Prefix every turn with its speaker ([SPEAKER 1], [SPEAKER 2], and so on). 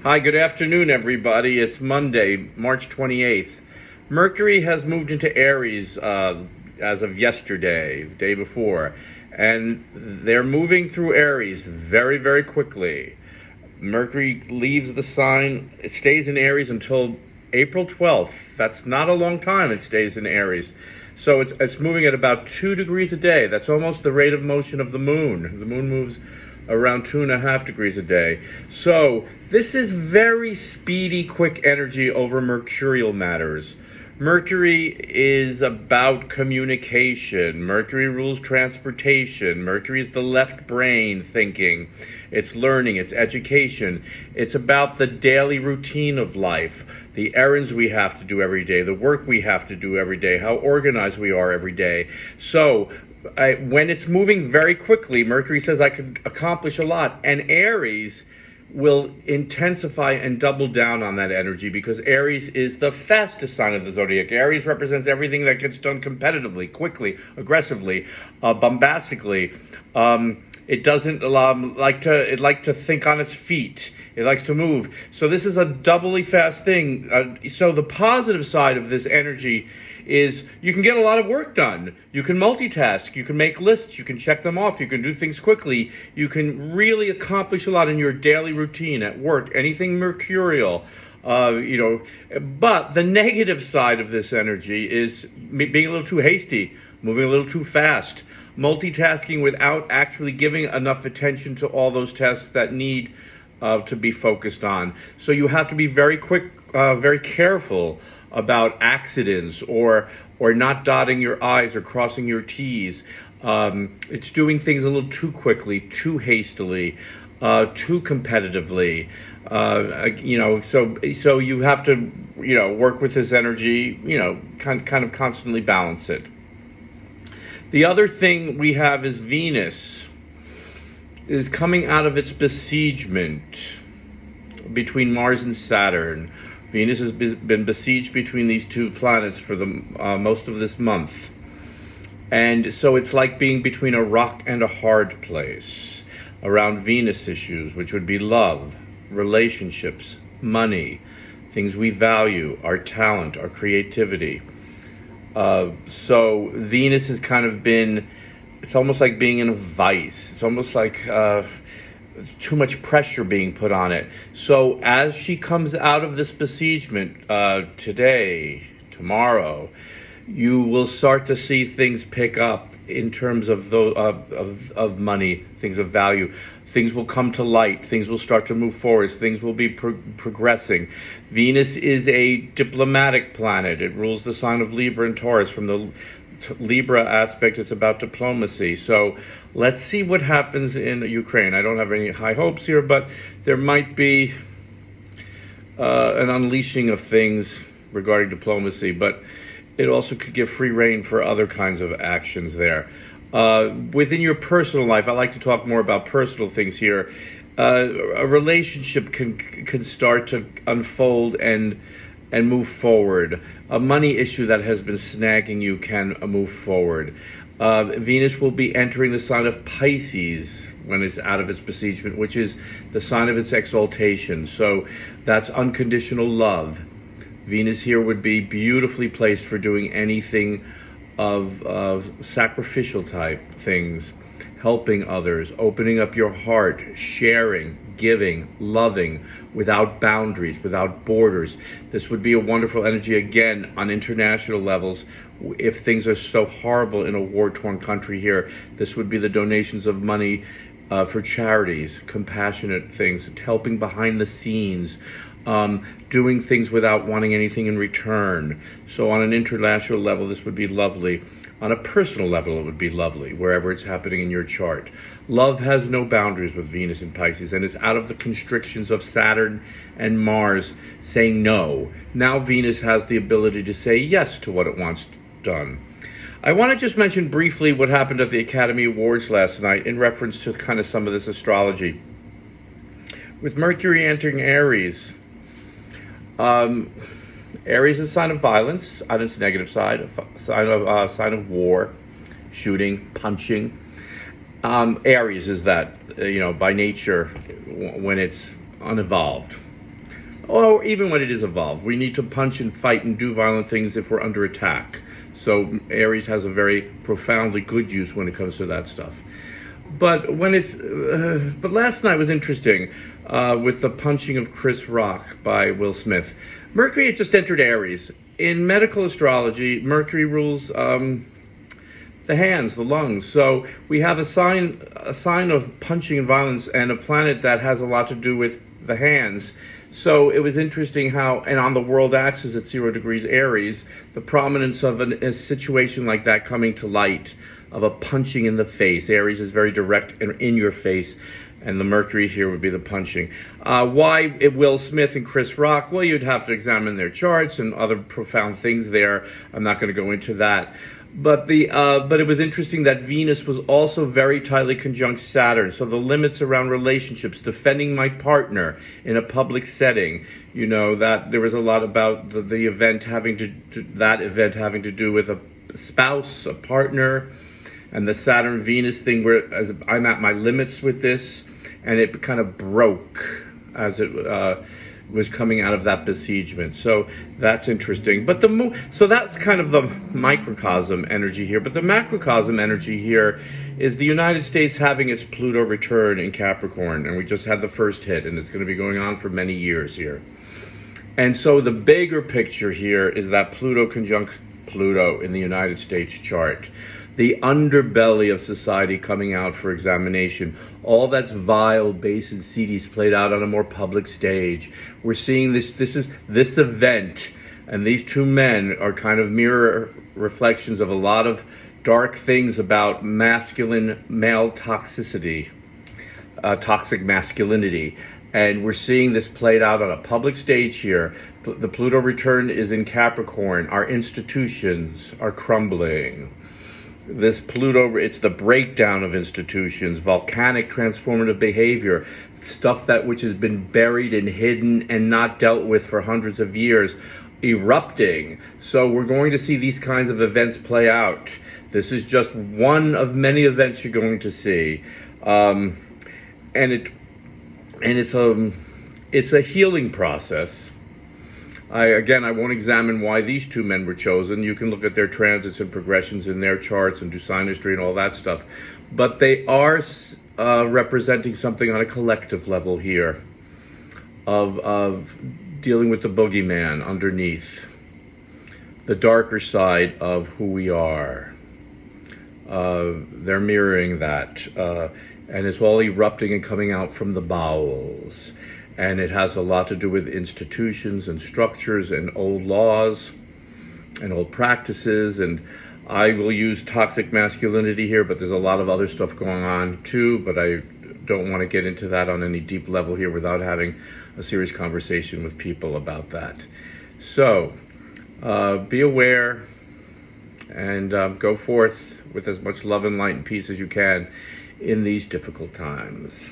[SPEAKER 1] Hi, good afternoon, everybody. It's Monday, March 28th. Mercury has moved into Aries as of yesterday, the day before, and they're moving through Aries very, very quickly. Mercury leaves the sign, it stays in Aries until April 12th. That's not a long time it stays in Aries. So it's moving at about 2 degrees a day. That's almost the rate of motion of the moon. The moon moves around 2.5 degrees a day. So this is very speedy, quick energy over mercurial matters. Mercury is about communication. Mercury rules transportation. Mercury is the left brain thinking. It's learning, it's education. It's about the daily routine of life, the errands we have to do every day, the work we have to do every day, how organized we are every day. So when it's moving very quickly, Mercury says I could accomplish a lot. And Aries will intensify and double down on that energy because Aries is the fastest sign of the zodiac. Aries represents everything that gets done competitively, quickly, aggressively, bombastically. It doesn't it likes to think on its feet. It likes to move. So this is a doubly fast thing. So the positive side of this energy is you can get a lot of work done. You can multitask. You can make lists. You can check them off. You can do things quickly. You can really accomplish a lot in your daily routine at work, anything mercurial. But the negative side of this energy is being a little too hasty, moving a little too fast, multitasking without actually giving enough attention to all those tasks that need to be focused on. So you have to be very quick, very careful about accidents or not dotting your I's or crossing your T's. It's doing things a little too quickly, too hastily, too competitively. So you have to, work with this energy, kind of constantly balance it. The other thing we have is Venus is coming out of its besiegement between Mars and Saturn. Venus has been besieged between these two planets for the most of this month. And so it's like being between a rock and a hard place around Venus issues, which would be love, relationships, money, things we value, our talent, our creativity. So Venus has kind of been, it's almost like being in a vice. It's almost like too much pressure being put on it. So as she comes out of this besiegement today, tomorrow, you will start to see things pick up in terms of of money, things of value. Things will come to light. Things will start to move forward. Things will be progressing. Venus is a diplomatic planet. It rules the sign of Libra and Taurus. From the Libra aspect, it's about diplomacy. So let's see what happens in Ukraine. I don't have any high hopes here, but there might be an unleashing of things regarding diplomacy, but it also could give free rein for other kinds of actions there. Within your personal life, I like to talk more about personal things here. A relationship can start to unfold and move forward. A money issue that has been snagging you can move forward. Venus will be entering the sign of Pisces when it's out of its besiegement, which is the sign of its exaltation. So that's unconditional love. Venus here would be beautifully placed for doing anything of sacrificial type things, helping others, opening up your heart, sharing, giving, loving, without boundaries, without borders. This would be a wonderful energy, again, on international levels. If things are so horrible in a war-torn country here, this would be the donations of money for charities, compassionate things, helping behind the scenes, doing things without wanting anything in return. So on an international level, this would be lovely. On a personal level, it would be lovely, wherever it's happening in your chart. Love has no boundaries with Venus and Pisces, and it's out of the constrictions of Saturn and Mars saying no. Now Venus has the ability to say yes to what it wants done. I want to just mention briefly what happened at the Academy Awards last night in reference to kind of some of this astrology. With Mercury entering Aries, Aries is a sign of violence on its negative side, a sign of war, shooting, punching. Aries is that, by nature, when it's unevolved. or even when it is evolved. We need to punch and fight and do violent things if we're under attack. So Aries has a very profoundly good use when it comes to that stuff. But when but last night was interesting with the punching of Chris Rock by Will Smith. Mercury had just entered Aries. In medical astrology, Mercury rules the hands, the lungs. So we have a sign of punching and violence, and a planet that has a lot to do with the hands. So it was interesting how, and on the world axis at 0 degrees Aries, the prominence of a situation like that coming to light, of a punching in the face. Aries is very direct and in your face, and the Mercury here would be the punching. Why Will Smith and Chris Rock? Well, you'd have to examine their charts and other profound things there. I'm not going to go into that. But it was interesting that Venus was also very tightly conjunct Saturn. So the limits around relationships, defending my partner in a public setting, that there was a lot about the event having to do with a spouse, a partner, and the Saturn-Venus thing where as I'm at my limits with this, and it kind of broke as it was coming out of that besiegement. So that's interesting. But so that's kind of the microcosm energy here. But the macrocosm energy here is the United States having its Pluto return in Capricorn. And we just had the first hit, and it's going to be going on for many years here. And so the bigger picture here is that Pluto conjunct Pluto in the United States chart. The underbelly of society coming out for examination. All that's vile, base, and seedy is played out on a more public stage. We're seeing this event, and these two men are kind of mirror reflections of a lot of dark things about masculine male toxicity, toxic masculinity. And we're seeing this played out on a public stage here. The Pluto return is in Capricorn. Our institutions are crumbling. This Pluto, it's the breakdown of institutions, volcanic transformative behavior, stuff which has been buried and hidden and not dealt with for hundreds of years, erupting. So we're going to see these kinds of events play out. This is just one of many events you're going to see. It's a healing process. I won't examine why these two men were chosen. You can look at their transits and progressions in their charts and do synastry and all that stuff. But they are representing something on a collective level here of dealing with the boogeyman underneath, the darker side of who we are. They're mirroring that. And it's all erupting and coming out from the bowels. And it has a lot to do with institutions and structures and old laws and old practices. And I will use toxic masculinity here, but there's a lot of other stuff going on too. But I don't want to get into that on any deep level here without having a serious conversation with people about that. So be aware and go forth with as much love and light and peace as you can in these difficult times.